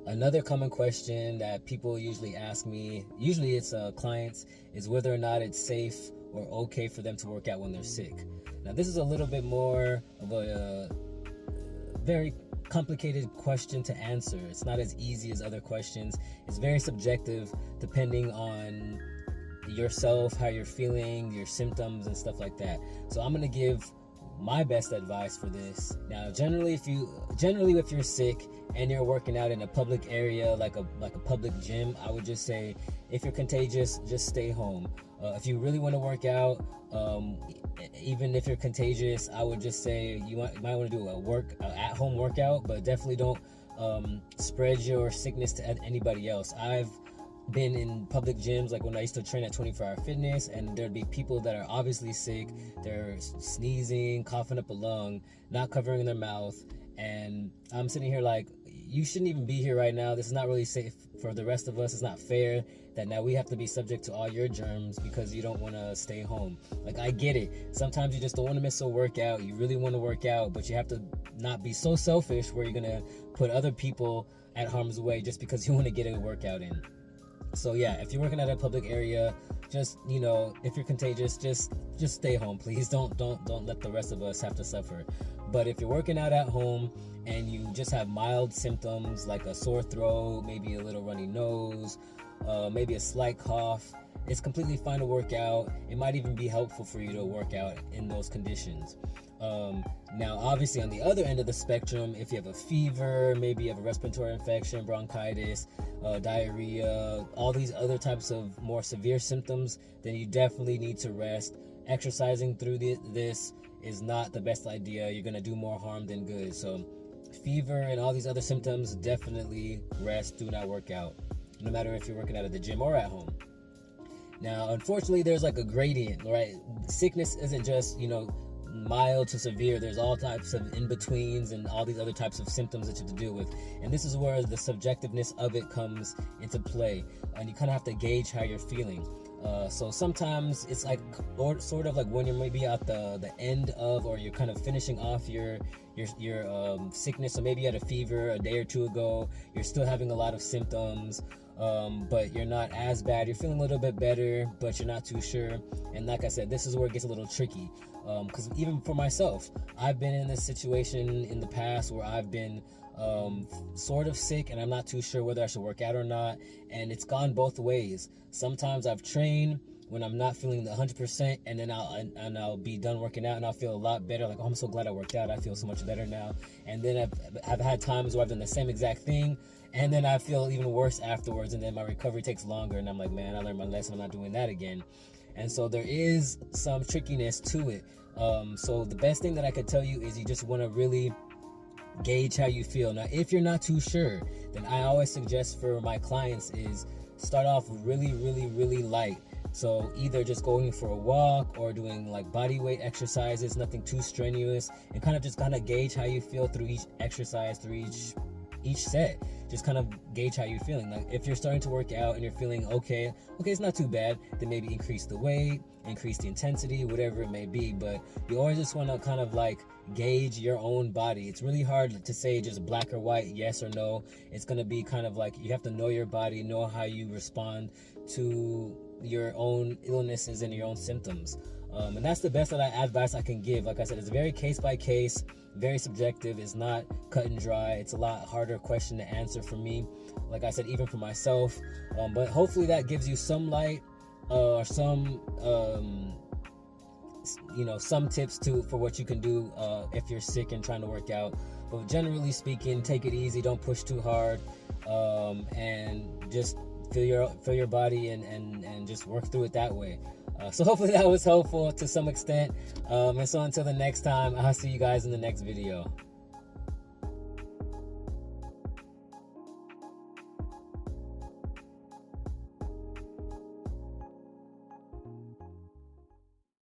Another common question that people usually ask me, usually it's clients, is whether or not it's safe or okay for them to work out when they're sick. Now, this is a little bit more of a very complicated question to answer. It's not as easy as other questions. It's very subjective depending on yourself, how you're feeling, your symptoms and stuff like that. So I'm going to give my best advice for this. Now, generally if you're sick and you're working out in a public area like a public gym, I would just say, if you're contagious, just stay home. If you really want to work out, even if you're contagious, I would just say you might want to do at home workout, but definitely don't spread your sickness to anybody else. I've been in public gyms, like when I used to train at 24 Hour Fitness, and there'd be people that are obviously sick. They're sneezing, coughing up a lung, not covering their mouth, and I'm sitting here like, you shouldn't even be here right now. This is not really safe for the rest of us. It's not fair that now we have to be subject to all your germs because you don't want to stay home. Like, I get it. Sometimes you just don't want to miss a workout. You really want to work out, but you have to not be so selfish where you're going to put other people at harm's way just because you want to get a workout in. So yeah, if you're working at a public area, just, if you're contagious, just stay home, please. Don't let the rest of us have to suffer. But if you're working out at home and you just have mild symptoms like a sore throat, maybe a little runny nose, maybe a slight cough, it's completely fine to work out. It might even be helpful for you to work out in those conditions. Now, obviously, on the other end of the spectrum, if you have a fever, maybe you have a respiratory infection, bronchitis, diarrhea, all these other types of more severe symptoms, then you definitely need to rest. Exercising through this is not the best idea. You're going to do more harm than good. So fever and all these other symptoms, definitely rest. Do not work out, no matter if you're working out at the gym or at home. Now, unfortunately, there's like a gradient, right? Sickness isn't just, mild to severe. There's all types of in-betweens and all these other types of symptoms that you have to deal with. And this is where the subjectiveness of it comes into play. And you kind of have to gauge how you're feeling. So sometimes it's like, or sort of like when you're maybe at the end of, or you're kind of finishing off your sickness. So maybe you had a fever a day or two ago. You're still having a lot of symptoms. But you're not as bad. You're feeling a little bit better, but you're not too sure. And like I said, this is where it gets a little tricky. Because even for myself, I've been in this situation in the past where I've been sort of sick and I'm not too sure whether I should work out or not. And it's gone both ways. Sometimes I've trained when I'm not feeling the 100%, and then I'll be done working out and I'll feel a lot better. Like, oh, I'm so glad I worked out. I feel so much better now. And then I've had times where I've done the same exact thing, and then I feel even worse afterwards, and then my recovery takes longer, and I'm like, man, I learned my lesson. I'm not doing that again. And so there is some trickiness to it. So the best thing that I could tell you is you just want to really gauge how you feel. Now, if you're not too sure, then I always suggest for my clients is start off really, really, really light. So either just going for a walk or doing like body weight exercises, nothing too strenuous, and kind of gauge how you feel through each exercise, through each set. Just kind of gauge how you're feeling. Like if you're starting to work out and you're feeling okay, it's not too bad, then maybe increase the weight, increase the intensity, whatever it may be. But you always just want to kind of like gauge your own body. It's really hard to say just black or white, yes or no. It's going to be kind of like you have to know your body, know how you respond to your own illnesses and your own symptoms. And that's the best advice I can give. Like I said, it's very case by case, very subjective. It's not cut and dry. It's a lot harder question to answer for me, like I said, even for myself. But hopefully that gives you some light or some some tips for what you can do if you're sick and trying to work out. But generally speaking, take it easy, don't push too hard, and just feel your body and just work through it that way. So hopefully that was helpful to some extent. And so until the next time, I'll see you guys in the next video.